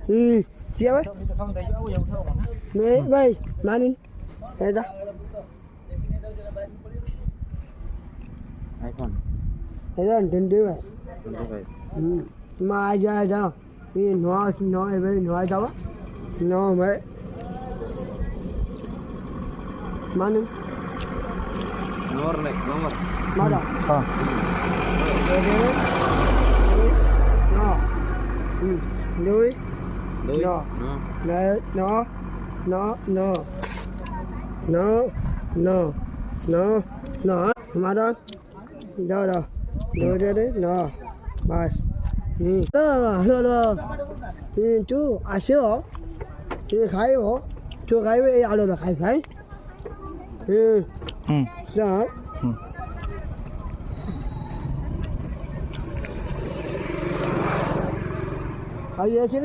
Siapa? Baik, mana? Ada. iPhone. Ada tentu. 25. Mà giờ đâu? Đi nói với nói đâu á? Nó mới. Mana? Nomor. Mana? Oh. Nó. Đuôi. Đuôi. Nó. Nó. Mà đó. Đâu. Đuôi đấy. Nó. Bas. Lo. Chú à sữa. Chú khai hả? Chú khai với alo là khai. Sao? Ở đây chứ